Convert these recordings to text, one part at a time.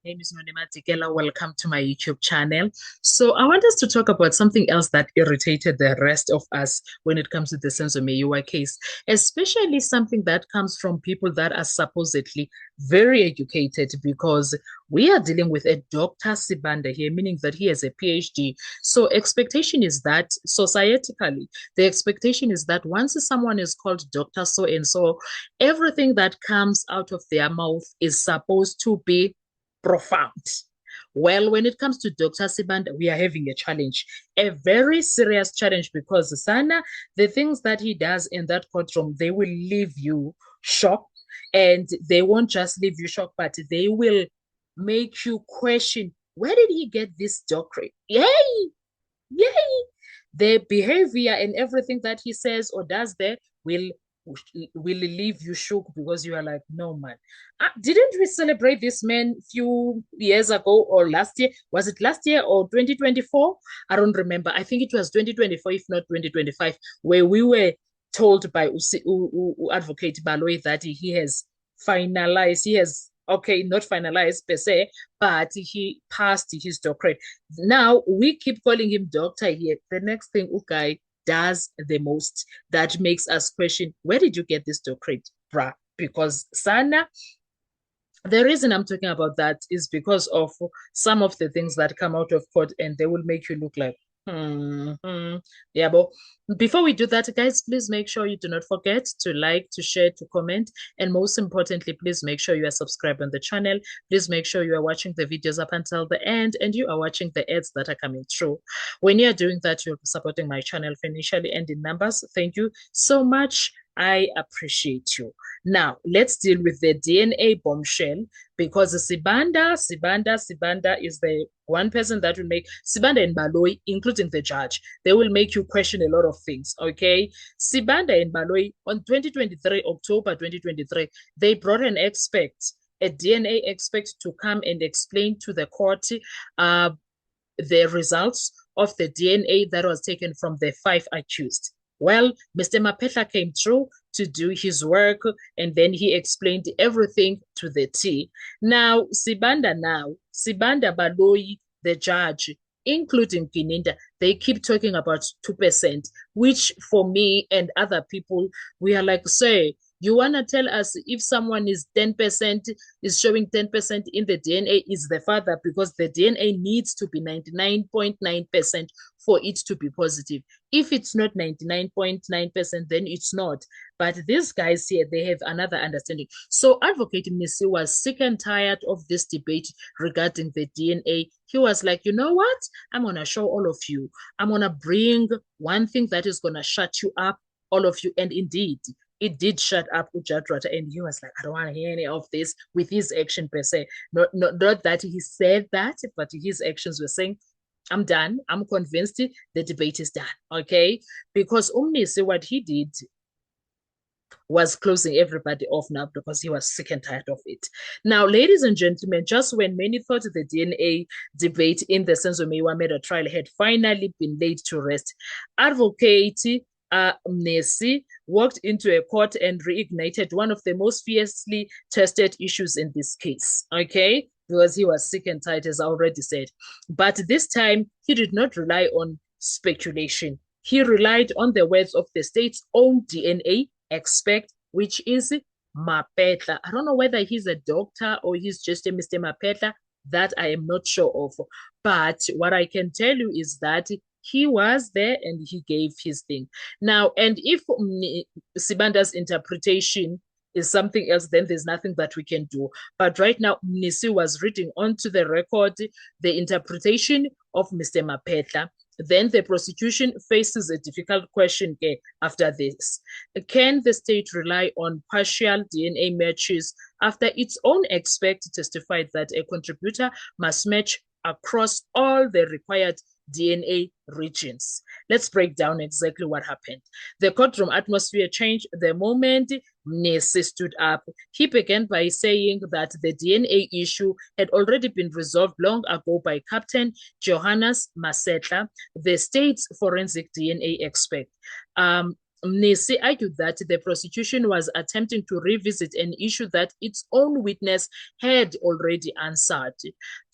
Name is Nonema Tikela. Welcome to my YouTube channel. So I want us to talk about something else that irritated the rest of us when it comes to the Senzo Meyiwa case, especially something that comes from people that are supposedly very educated, because we are dealing with a Dr. Sibanda here, meaning that he has a PhD. So expectation is that societally, the expectation is that once someone is called Dr. So and so, everything that comes out of their mouth is supposed to be profound. Well, when it comes to Dr. Sibanda, we are having a challenge, a very serious challenge, because Sana, the things that he does in that courtroom, they will leave you shocked. And they won't just leave you shocked, but they will make you question, where did he get this doctorate? Yay! Yay! The behavior and everything that he says or does there will leave you shook, because you are like, no man, didn't we celebrate this man a few years ago or last year? Was it last year or 2024? I don't remember. I think it was 2024, if not 2025, where we were told by advocate Baloy that he has finalized, he has, okay, not finalized per se, but he passed his doctorate. Now we keep calling him doctor here. The next thing Ukai does the most that makes us question, where did you get this doctorate, bruh? Because Sana, the reason I'm talking about that is because of some of the things that come out of court, and they will make you look like, yeah. But before we do that, guys, please make sure you do not forget to like, to share, to comment, and most importantly, please make sure you are subscribed on the channel. Please make sure you are watching the videos up until the end, and you are watching the ads that are coming through. When you are doing that, you're supporting my channel financially and in numbers. Thank you so much. I appreciate you. Now, let's deal with the DNA bombshell, because Sibanda is the one person that will make, Sibanda and Baloy, including the judge, they will make you question a lot of things, okay? Sibanda and Baloy, on 2023, October 2023, they brought an expert, a DNA expert, to come and explain to the court the results of the DNA that was taken from the 5 accused. Well, Mr. Mapetla came through to do his work, and then he explained everything to the T. Now, Sibanda, Baloyi, the judge, including Kininda, they keep talking about 2%, which for me and other people, we are like, say, you want to tell us if someone is 10%, is showing 10% in the DNA, is the father, because the DNA needs to be 99.9% for it to be positive. If it's not 99.9%, then it's not. But these guys here, they have another understanding. So Advocate Mnisi was sick and tired of this debate regarding the DNA. He was like, you know what? I'm going to show all of you. I'm going to bring one thing that is going to shut you up, all of you. And indeed, it did shut up Ujadrata, and he was like, I don't want to hear any of this, with his action per se. Not that he said that, but his actions were saying, I'm done. I'm convinced the debate is done. Okay. Because Umnisi, what he did was closing everybody off now, because he was sick and tired of it. Now, ladies and gentlemen, just when many thought the DNA debate in the Senzo Meyiwa murder trial had finally been laid to rest, Advocate Mnisi walked into a court and reignited one of the most fiercely tested issues in this case, okay? Because he was sick and tired, as I already said. But this time, he did not rely on speculation. He relied on the words of the state's own DNA expert, which is Mapetla. I don't know whether he's a doctor or he's just a Mr. Mapetla. That I am not sure of. But what I can tell you is that he was there and he gave his thing. Now, and if Sibanda's interpretation is something else, then there's nothing that we can do. But right now, Mnisi was reading onto the record the interpretation of Mr. Mapetla. Then the prosecution faces a difficult question after this. Can the state rely on partial DNA matches after its own expert testified that a contributor must match across all the required DNA regions? Let's break down exactly what happened. The courtroom atmosphere changed the moment Mnisi stood up. He began by saying that the DNA issue had already been resolved long ago by Captain Johannes Masetla, the state's forensic DNA expert. Mnisi argued that the prosecution was attempting to revisit an issue that its own witness had already answered.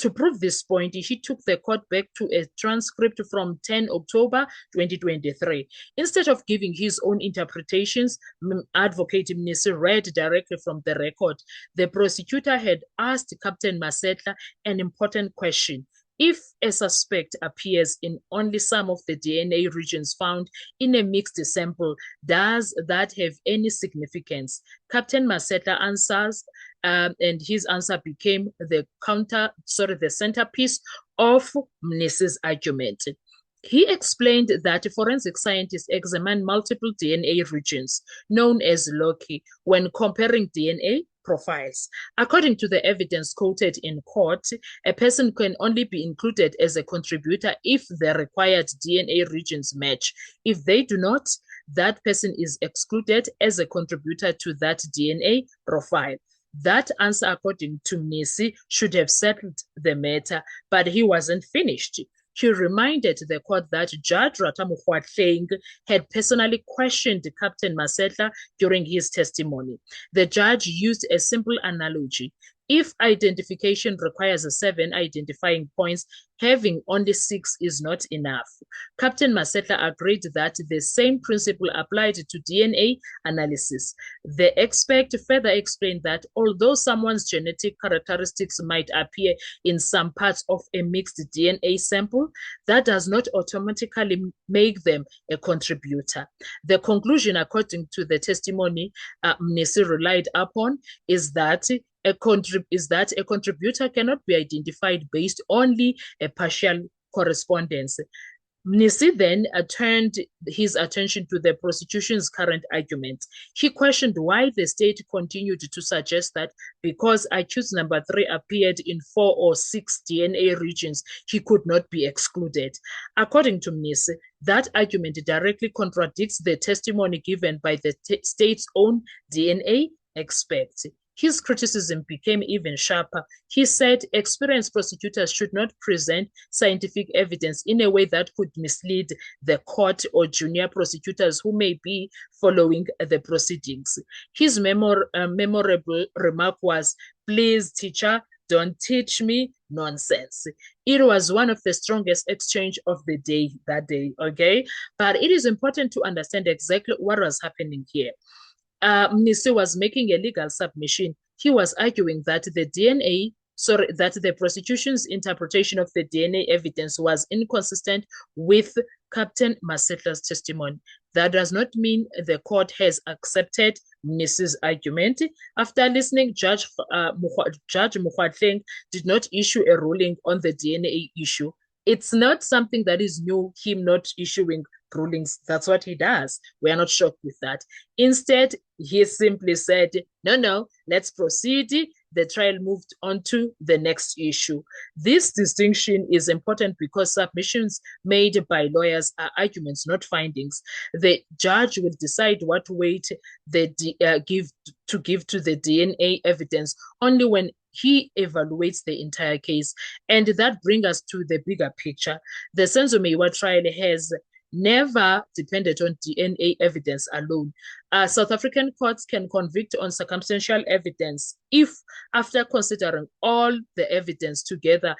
To prove this point, he took the court back to a transcript from 10 October 2023. Instead of giving his own interpretations, Advocate Mnisi read directly from the record. The prosecutor had asked Captain Masetla an important question. If a suspect appears in only some of the DNA regions found in a mixed sample, does that have any significance? Captain Masetla answers, and his answer became the centerpiece of Mnisi's argument. He explained that forensic scientists examine multiple DNA regions, known as loci, when comparing DNA profiles. According to the evidence quoted in court, a person can only be included as a contributor if the required DNA regions match. If they do not, that person is excluded as a contributor to that DNA profile. That answer, according to Mnisi, should have settled the matter, but he wasn't finished. He reminded the court that Judge Ratamokgwatleng had personally questioned Captain Masetla during his testimony. The judge used a simple analogy. If identification requires 7 identifying points, having only 6 is not enough. Captain Masetla agreed that the same principle applied to DNA analysis. The expert further explained that although someone's genetic characteristics might appear in some parts of a mixed DNA sample, that does not automatically make them a contributor. The conclusion, according to the testimony Mnisi relied upon, is that a contributor cannot be identified based only a partial correspondence. Mnisi then turned his attention to the prosecution's current argument. He questioned why the state continued to suggest that because accused number 3 appeared in 4 or 6 DNA regions, he could not be excluded. According to Mnisi, that argument directly contradicts the testimony given by the state's own DNA expert. His criticism became even sharper. He said experienced prosecutors should not present scientific evidence in a way that could mislead the court or junior prosecutors who may be following the proceedings. His memorable remark was, "Please, teacher, don't teach me nonsense." It was one of the strongest exchange of the day that day, okay? But it is important to understand exactly what was happening here. Mnisi was making a legal submission. He was arguing that the prosecution's interpretation of the DNA evidence was inconsistent with Captain Masetla's testimony. That does not mean the court has accepted Mnisi's argument. After listening, Judge Mokgwatleng did not issue a ruling on the DNA issue. It's not something that is new, him not issuing rulings. That's what he does. We are not shocked with that. Instead, he simply said, no, let's proceed. The trial moved on to the next issue. This distinction is important because submissions made by lawyers are arguments, not findings. The judge will decide what weight they give to the DNA evidence only when he evaluates the entire case. And that brings us to the bigger picture. The Senzo Meyiwa trial has never depended on DNA evidence alone. South African courts can convict on circumstantial evidence if, after considering all the evidence together,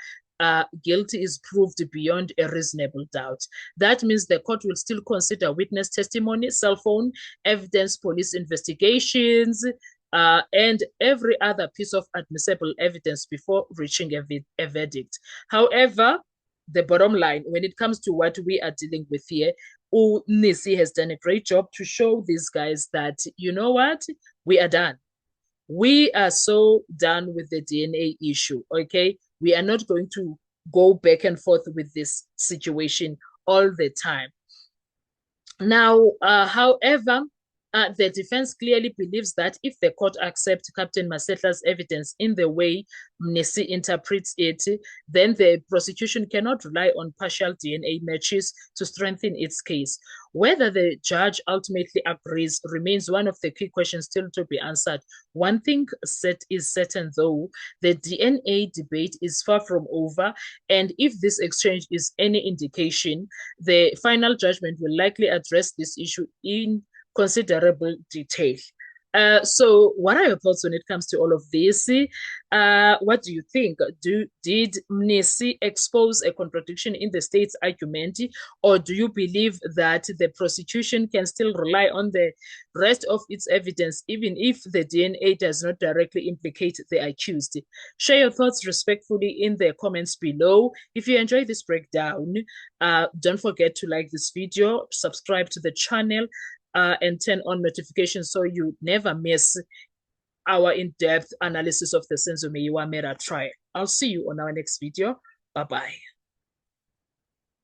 guilty is proved beyond a reasonable doubt. That means the court will still consider witness testimony, cell phone evidence, police investigations, and every other piece of admissible evidence before reaching a verdict. However, the bottom line, when it comes to what we are dealing with here, Mnisi has done a great job to show these guys that, you know what, we are done. We are so done with the DNA issue, okay? We are not going to go back and forth with this situation all the time. Now, however, the defense clearly believes that if the court accepts Captain Masetla's evidence in the way Mnisi interprets it, then the prosecution cannot rely on partial DNA matches to strengthen its case. Whether the judge ultimately agrees remains one of the key questions still to be answered. One thing is certain, though, the DNA debate is far from over, and if this exchange is any indication, the final judgment will likely address this issue in considerable detail. So what are your thoughts when it comes to all of this? What do you think? Did Mnisi expose a contradiction in the state's argument, or do you believe that the prosecution can still rely on the rest of its evidence, even if the DNA does not directly implicate the accused? Share your thoughts respectfully in the comments below. If you enjoy this breakdown, don't forget to like this video, subscribe to the channel, and turn on notifications so you never miss our in-depth analysis of the Senzo Meyiwa murder trial. I'll see you on our next video. Bye-bye.